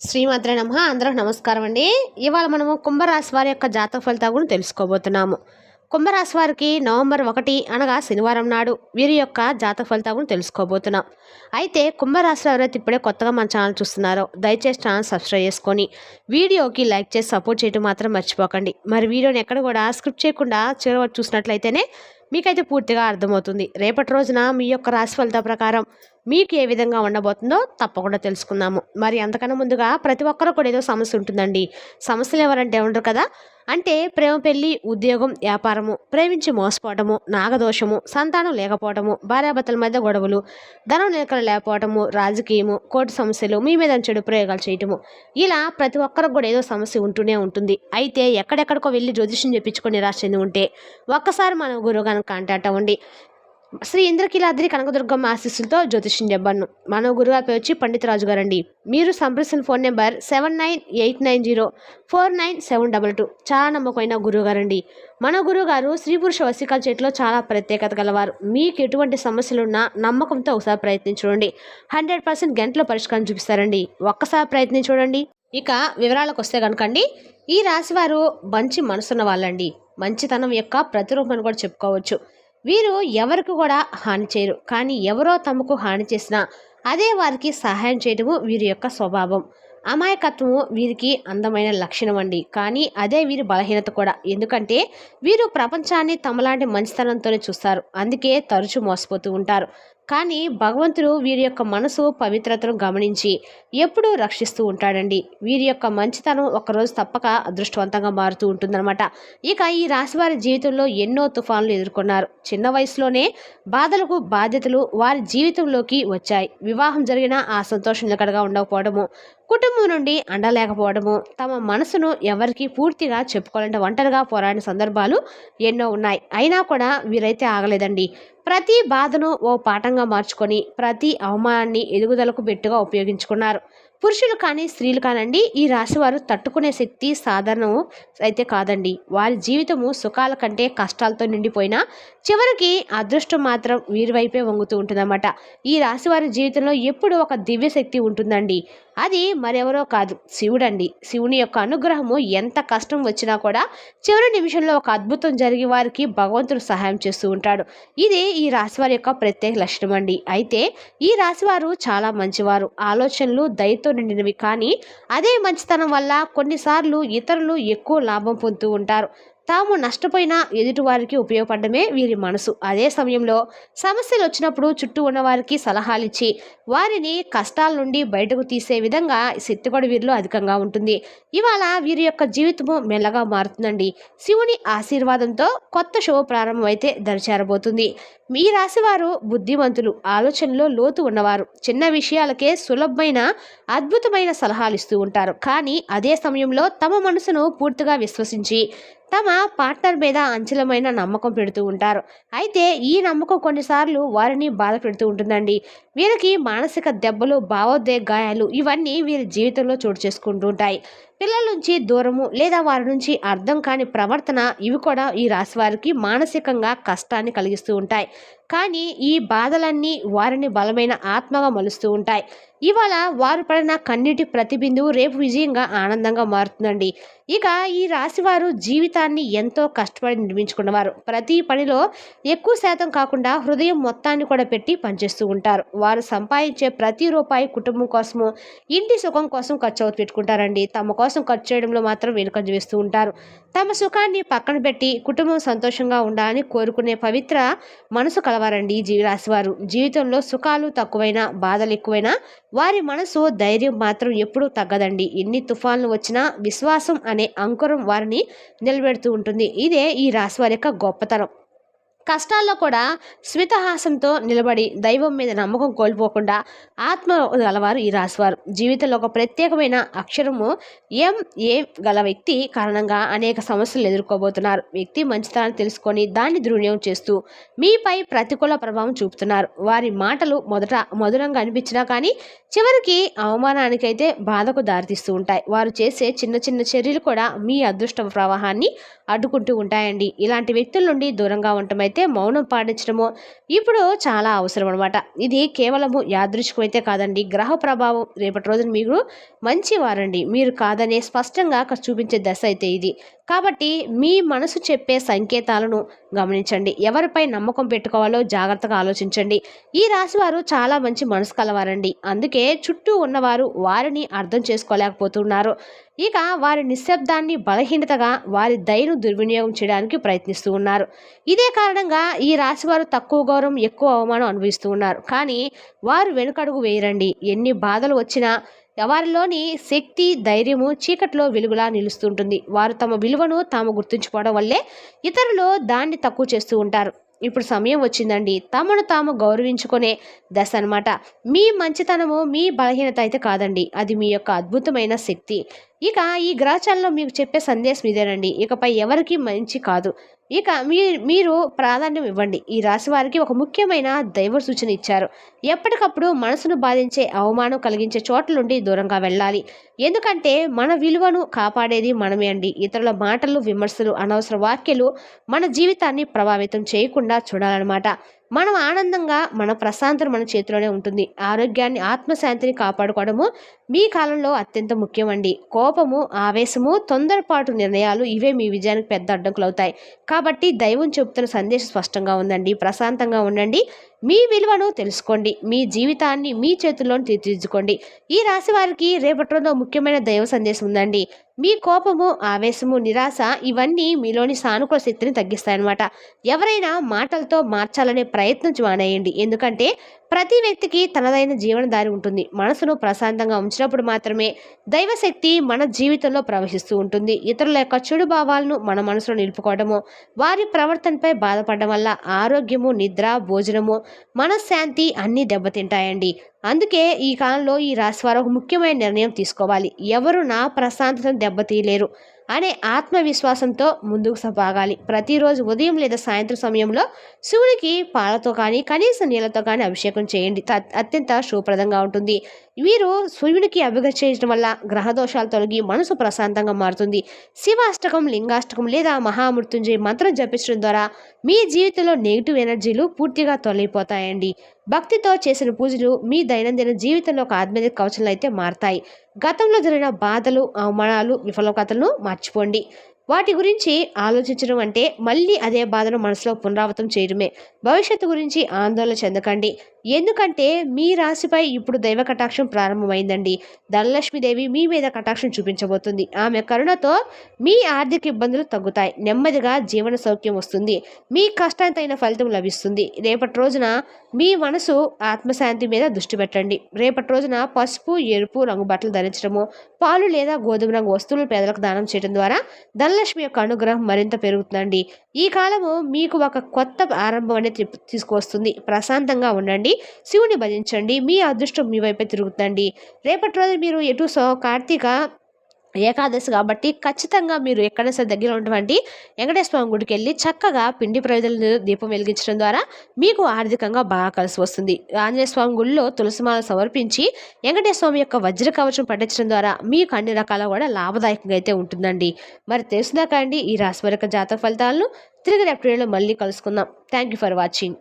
శ్రీమాత్రే నమః. అందరికి నమస్కారం అండి. ఇవాళ మనము కుంభరాశి వారి యొక్క జాతక ఫలితాల గురించి తెలుసుకోబోతున్నాము. కుంభరాశి వారికి నవంబర్ 1 అనగా శనివారం నాడు వీరి యొక్క జాతక ఫలితాల గురించి తెలుసుకోబోతున్నాం. అయితే కుంభరాశిలో ఎవరైతే ఇప్పుడే కొత్తగా మన ఛానల్ చూస్తున్నారో దయచేసి ఛానల్ సబ్స్క్రైబ్ చేసుకొని వీడియోకి లైక్ చేసి సపోర్ట్ చేయడం మాత్రం మర్చిపోకండి. మరి వీడియోని ఎక్కడ కూడా స్క్రిప్ట్ చేయకుండా చివరి వరకు చూసినట్లయితేనే మీకైతే పూర్తిగా అర్థమవుతుంది. రేపటి రోజున మీ యొక్క రాశి ఫలితాల ప్రకారం మీకు ఏ విధంగా ఉండబోతుందో తప్పకుండా తెలుసుకుందాము. మరి అంతకన్నా ముందుగా ప్రతి ఒక్కరు కూడా ఏదో సమస్య ఉంటుందండి. సమస్యలు ఎవరంటే ఉండరు కదా, అంటే ప్రేమ, పెళ్లి, ఉద్యోగం, వ్యాపారము, ప్రేమించి మోసపోవటము, నాగదోషము, సంతానం లేకపోవటము, భార్యాభర్తల మధ్య గొడవలు, ధనం నిలకడ లేకపోవటము, రాజకీయము, కోర్టు సమస్యలు, మీ మీద చెడు ప్రయోగాలు చేయటము, ఇలా ప్రతి ఒక్కరికి కూడా ఏదో సమస్య ఉంటూనే ఉంటుంది. అయితే ఎక్కడెక్కడికో వెళ్ళి జ్యోతిష్యం చెప్పించుకొని నిరాశ చెంది ఉంటే ఒక్కసారి మన గురువుగారిని కాంటాక్ట్ అవ్వండి. శ్రీ ఇంద్రకీలాద్రి కనకదుర్గమ్మ ఆశీస్సులతో జ్యోతిష్యం చెప్పను. మన గురుగారి పేరు వచ్చి పండిత రాజు గారండి. మీరు సంప్రదించిన ఫోన్ నెంబర్ 7989049722. చాలా నమ్మకమైన గురువుగారండి. మన గురువుగారు స్త్రీ పురుష వశీకరణ చేతిలో చాలా ప్రత్యేకత గలవారు. మీకు ఎటువంటి సమస్యలున్నా నమ్మకంతో ఒకసారి ప్రయత్నించండి. 100% గంటలో పరిష్కారం చూపిస్తారండి. ఒక్కసారి ప్రయత్నించండి. ఇక వివరాలకు వస్తే కనుకండి, ఈ రాశివారు మంచి మనసున్న వాళ్ళండి. మంచితనం యొక్క ప్రతిరూపం కూడా చెప్పుకోవచ్చు. వీరు ఎవరికి కూడా హాని చేయరు, కానీ ఎవరో తమకు హాని చేసినా అదే వారికి సహాయం చేయడము వీరి యొక్క స్వభావం. అమాయకత్వము వీరికి అందమైన లక్షణం అండి, కానీ అదే వీరి బలహీనత కూడా. ఎందుకంటే వీరు ప్రపంచాన్ని తమలాంటి మంచితనంతోనే చూస్తారు, అందుకే తరచూ మోసపోతూ ఉంటారు. కానీ భగవంతుడు వీరి యొక్క మనసు పవిత్రతను గమనించి ఎప్పుడూ రక్షిస్తూ ఉంటాడండి. వీరి యొక్క మంచితనం ఒకరోజు తప్పక అదృష్టవంతంగా మారుతూ ఉంటుందన్నమాట. ఇక ఈ రాశివారి జీవితంలో ఎన్నో తుఫాన్లు ఎదుర్కొన్నారు. చిన్న వయసులోనే బాధలకు బాధ్యతలు వారి జీవితంలోకి వచ్చాయి. వివాహం జరిగినా ఆ సంతోషం నిలకడగా ఉండకపోవడము, కుటుంబం నుండి అండలేకపోవడము, తమ మనసును ఎవరికి పూర్తిగా చెప్పుకోవాలంటే ఒంటరిగా పోరాడిన సందర్భాలు ఎన్నో ఉన్నాయి. అయినా కూడా వీరైతే ఆగలేదండి. ప్రతి బాధను ఓ పాఠంగా మార్చుకొని ప్రతి అవమానాన్ని ఎదుగుదలకు బెట్టుగా ఉపయోగించుకున్నారు. పురుషులు కానీ స్త్రీలు కానండి, ఈ రాశివారు తట్టుకునే శక్తి సాధారణం అయితే కాదండి. వారి జీవితము సుఖాల కంటే కష్టాలతో నిండిపోయినా చివరికి అదృష్టం మాత్రం వీరి వైపే వంగుతూ ఉంటుందన్నమాట. ఈ రాశివారి జీవితంలో ఎప్పుడూ ఒక దివ్య శక్తి ఉంటుందండి. అది మరెవరో కాదు, శివుడండి. శివుని యొక్క అనుగ్రహము ఎంత కష్టం వచ్చినా కూడా చివరి నిమిషంలో ఒక అద్భుతం జరిగి వారికి భగవంతుడు సహాయం చేస్తూ ఉంటాడు. ఇది ఈ రాశివారి యొక్క ప్రత్యేక లక్షణం అండి. అయితే ఈ రాశివారు చాలా మంచివారు, ఆలోచనలు దయతో నిండినవి. కానీ అదే మంచితనం వల్ల కొన్నిసార్లు ఇతరులు ఎక్కువ లాభం పొందుతూ ఉంటారు. తాము నష్టపోయినా ఎదుటివారికి ఉపయోగపడమే వీరి మనసు. అదే సమయంలో సమస్యలు వచ్చినప్పుడు చుట్టూ ఉన్న వారికి సలహాలు ఇచ్చి వారిని కష్టాల నుండి బయటకు తీసే విధంగా శక్తి కూడా వీరిలో అధికంగా ఉంటుంది. ఇవాళ వీరి యొక్క జీవితము మెల్లగా మారుతుందండి. శివుని ఆశీర్వాదంతో కొత్త శుభ ప్రారంభం అయితే దరిచేరబోతుంది. మీ రాశివారు బుద్ధిమంతులు, ఆలోచనలో లోతు ఉన్నవారు. చిన్న విషయాలకే సులభమైన అద్భుతమైన సలహాలు ఇస్తూ ఉంటారు. కానీ అదే సమయంలో తమ మనసును పూర్తిగా విశ్వసించి తమ పార్ట్నర్ మీద అంచలమైన నమ్మకం పెడుతూ ఉంటారు. అయితే ఈ నమ్మకం కొన్నిసార్లు వారిని బాధ పెడుతూ ఉంటుందండి. వీరికి మానసిక దెబ్బలు, భావోద్వేగ గాయాలు ఇవన్నీ వీరి జీవితంలో చోటు చేసుకుంటూ ఉంటాయి. పిల్లల నుంచి దూరము లేదా వారి నుంచి అర్థం కాని ప్రవర్తన, ఇవి కూడా ఈ రాశి వారికి మానసికంగా కష్టాన్ని కలిగిస్తూ ఉంటాయి. కానీ ఈ బాధలన్నీ వారిని బలమైన ఆత్మగా మలుస్తూ ఉంటాయి. ఇవాళ వారు పడిన కన్నీటి ప్రతిబిందువు రేపు విజయంగా ఆనందంగా మారుతుందండి. ఇక ఈ రాశివారు జీవితాన్ని ఎంతో కష్టపడి నిర్మించుకున్నవారు. ప్రతి పనిలో ఎక్కువ శాతం కాకుండా హృదయం మొత్తాన్ని కూడా పెట్టి పనిచేస్తూ ఉంటారు. వారు సంపాదించే ప్రతి రూపాయి కుటుంబం కోసము, ఇంటి సుఖం కోసం ఖర్చు అవుతూ పెట్టుకుంటారండి. తమ కోసం ఖర్చు చేయడంలో మాత్రం వెనుకంజ వేస్తూ ఉంటారు. తమ సుఖాన్ని పక్కన పెట్టి కుటుంబం సంతోషంగా ఉండాలని కోరుకునే పవిత్ర మనసు కలవారండి ఈ రాశివారు. జీవితంలో సుఖాలు తక్కువైనా బాధలు ఎక్కువైనా వారి మనసు ధైర్యం మాత్రం ఎప్పుడూ తగ్గదండి. ఎన్ని తుఫాన్లు వచ్చినా విశ్వాసం అనే అంకురం వారిని నిలబెడుతూ ఉంటుంది. ఇదే ఈ రాశివారి యొక్క గొప్పతనం. కష్టాల్లో కూడా స్మితహాసంతో నిలబడి దైవం మీద నమ్మకం కోల్పోకుండా ఆత్మ గలవారు ఈ రాశివారు. జీవితంలో ఒక ప్రత్యేకమైన అక్షరము ఏ గల వ్యక్తి కారణంగా అనేక సమస్యలు ఎదుర్కోబోతున్నారు. వ్యక్తి మంచితనాన్ని తెలుసుకొని దాన్ని దుర్వినియోగం చేస్తూ మీపై ప్రతికూల ప్రభావం చూపుతున్నారు. వారి మాటలు మొదట మధురంగా అనిపించినా కానీ చివరికి అవమానానికైతే బాధకు దారితీస్తూ ఉంటాయి. వారు చేసే చిన్న చిన్న చర్యలు కూడా మీ అదృష్ట ప్రవాహాన్ని అడ్డుకుంటూ ఉంటాయండి. ఇలాంటి వ్యక్తుల నుండి దూరంగా ఉండటమైతే అయితే మౌనం పాటించడము ఇప్పుడు చాలా అవసరం అనమాట. ఇది కేవలము యాదృచ్ఛికం అయితే కాదండి, గ్రహ ప్రభావం రేపటి రోజున మీరు మంచివారండి, మీరు కాదనే స్పష్టంగా అక్కడ చూపించే దశ అయితే ఇది. కాబట్టి మీ మనసు చెప్పే సంకేతాలను గమనించండి, ఎవరిపై నమ్మకం పెట్టుకోవాలో జాగ్రత్తగా ఆలోచించండి. ఈ రాశి వారు చాలా మంచి మనసు కలవారండి, అందుకే చుట్టూ ఉన్నవారు వారిని అర్థం చేసుకోలేకపోతున్నారు. ఇక వారి నిశ్శబ్దాన్ని బలహీనతగా, వారి దయను దుర్వినియోగం చేయడానికి ప్రయత్నిస్తూ ఉన్నారు. ఇదే కారణంగా ఈ రాశివారు తక్కువ గౌరవం, ఎక్కువ అవమానం అనుభవిస్తూ ఉన్నారు. కానీ వారు వెనుకడుగు వేయరండి. ఎన్ని బాధలు వచ్చినా వారిలోని శక్తి, ధైర్యము చీకట్లో వెలుగులా నిలుస్తుంటుంది. వారు తమ విలువను తాము గుర్తుంచుకోవడం వల్లే ఇతరులు దాన్ని తక్కువ చేస్తూ ఉంటారు. ఇప్పుడు సమయం వచ్చిందండి, తమను తాము గౌరవించుకునే దశ అనమాట. మీ మంచితనము మీ బలహీనత అయితే కాదండి, అది మీ యొక్క అద్భుతమైన శక్తి. ఇక ఈ గ్రహచారంలో మీకు చెప్పే సందేశం ఇదేనండి, ఇకపై ఎవరికి మంచి కాదు. ఇక మీరు ప్రాధాన్యం ఇవ్వండి. ఈ రాశి వారికి ఒక ముఖ్యమైన దైవ సూచన ఇచ్చారు. ఎప్పటికప్పుడు మనసును బాధించే, అవమానం కలిగించే చోట్ల నుండి దూరంగా వెళ్ళాలి. ఎందుకంటే మన విలువను కాపాడేది మనమే అండి. ఇతరుల మాటలు, విమర్శలు, అనవసర వ్యాఖ్యలు మన జీవితాన్ని ప్రభావితం చేయకుండా చూడాలన్నమాట. మనం ఆనందంగా, మన ప్రశాంతత మన చేతిలోనే ఉంటుంది. ఆరోగ్యాన్ని, ఆత్మశాంతిని కాపాడుకోవడము మీ కాలంలో అత్యంత ముఖ్యమండి. కోపము, ఆవేశము, తొందరపాటు నిర్ణయాలు ఇవే మీ విజయానికి పెద్ద అడ్డంకులు అవుతాయి. కాబట్టి దైవం చెబుతున్న సందేశం స్పష్టంగా ఉందండి, ప్రశాంతంగా ఉండండి, మీ విలువను తెలుసుకోండి, మీ జీవితాన్ని మీ చేతుల్లోని తీర్చిదిద్దుకోండి. ఈ రాశి వారికి రేపటి రోజు ముఖ్యమైన దైవ సందేశం ఉందండి. మీ కోపము, ఆవేశము, నిరాశ ఇవన్నీ మీలోని సానుకూల శక్తిని తగ్గిస్తాయన్నమాట. ఎవరైనా మాటలతో మార్చాలనే ప్రయత్నం మానేయండి. ఎందుకంటే ప్రతి వ్యక్తికి తనదైన జీవన దారి ఉంటుంది. మనసును ప్రశాంతంగా ఉంచినప్పుడు మాత్రమే దైవశక్తి మన జీవితంలో ప్రవహిస్తూ ఉంటుంది. ఇతరుల యొక్క చెడు భావాలను మన మనసులో నిలుపుకోవడము, వారి ప్రవర్తనపై బాధపడడం వల్ల ఆరోగ్యము, నిద్ర, భోజనము, మనశ్శాంతి అన్నీ దెబ్బతింటాయండి. అందుకే ఈ కాలంలో ఈ రాశి వారు ఒక ముఖ్యమైన నిర్ణయం తీసుకోవాలి. ఎవరు నా ప్రశాంతతను దెబ్బతీయలేరు అనే ఆత్మవిశ్వాసంతో ముందుకు సాగాలి. ప్రతిరోజు ఉదయం లేదా సాయంత్రం సమయంలో శివునికి పాలతో కానీ, కనీస నీళ్ళతో కానీ అభిషేకం చేయండి. అత్యంత శుభప్రదంగా ఉంటుంది. వీరు శివునికి అభిషేకం చేయడం వల్ల గ్రహ దోషాలు తొలగి మనసు ప్రశాంతంగా మారుతుంది. శివాష్టకం, లింగాష్టకం లేదా మహామృత్యుంజయ మంత్రం జపించడం ద్వారా మీ జీవితంలో నెగిటివ్ ఎనర్జీలు పూర్తిగా తొలగిపోతాయండి. భక్తితో చేసిన పూజలు మీ దైనందిన జీవితంలో ఒక ఆధ్యాత్మిక కవచంలో అయితే మారతాయి. గతంలో జరిగిన బాధలు, అవమానాలు, విఫలకతలను మర్చిపోండి. వాటి గురించి ఆలోచించడం అంటే మళ్ళీ అదే బాధను మనసులో పునరావృతం చేయడమే. భవిష్యత్తు గురించి ఆందోళన చెందకండి, ఎందుకంటే మీ రాశిపై ఇప్పుడు దైవ కటాక్షం ప్రారంభమైందండి. ధనలక్ష్మీదేవి మీ మీద కటాక్షం చూపించబోతుంది. ఆమె కరుణతో మీ ఆర్థిక ఇబ్బందులు తగ్గుతాయి. నెమ్మదిగా జీవన సౌఖ్యం వస్తుంది. మీ కష్టానికైన ఫలితం లభిస్తుంది. రేపటి రోజున మీ మనసు ఆత్మశాంతి మీద దృష్టి పెట్టండి. రేపటి రోజున పసుపు, ఎరుపు రంగు బట్టలు ధరించడము, పాలు లేదా గోధుమ రంగు వస్తువులు పేదలకు దానం చేయడం ద్వారా ధనలక్ష్మి యొక్క అనుగ్రహం మరింత పెరుగుతుందండి. ఈ కాలము మీకు ఒక కొత్త ఆరంభం అనేది తీసుకువస్తుంది. ప్రశాంతంగా ఉండండి, శివుని భజించండి, మీ అదృష్టం మీ వైపే తిరుగుతుందండి. రేపటి రోజు మీరు కార్తీక ఏకాదశి కాబట్టి ఖచ్చితంగా మీరు ఎక్కడైనా సరే దగ్గర ఉన్నటువంటి వెంకటేశ్వర స్వామి గుడికి వెళ్ళి చక్కగా పిండి ప్రజలను దీపం వెలిగించడం ద్వారా మీకు ఆర్థికంగా బాగా కలిసి వస్తుంది. ఆంజనేయ స్వామి గుడిలో తులసిమాల సమర్పించి వెంకటేశ్వర స్వామి యొక్క వజ్ర కవచం పట్టించడం ద్వారా మీకు అన్ని రకాల కూడా లాభదాయకంగా అయితే ఉంటుందండి. మరి తెలిసిందాక అండి ఈ రాశి వారి యొక్క జాతక ఫలితాలను తిరిగి రేపటి వీడియోలో మళ్ళీ కలుసుకుందాం. Thank you for watching.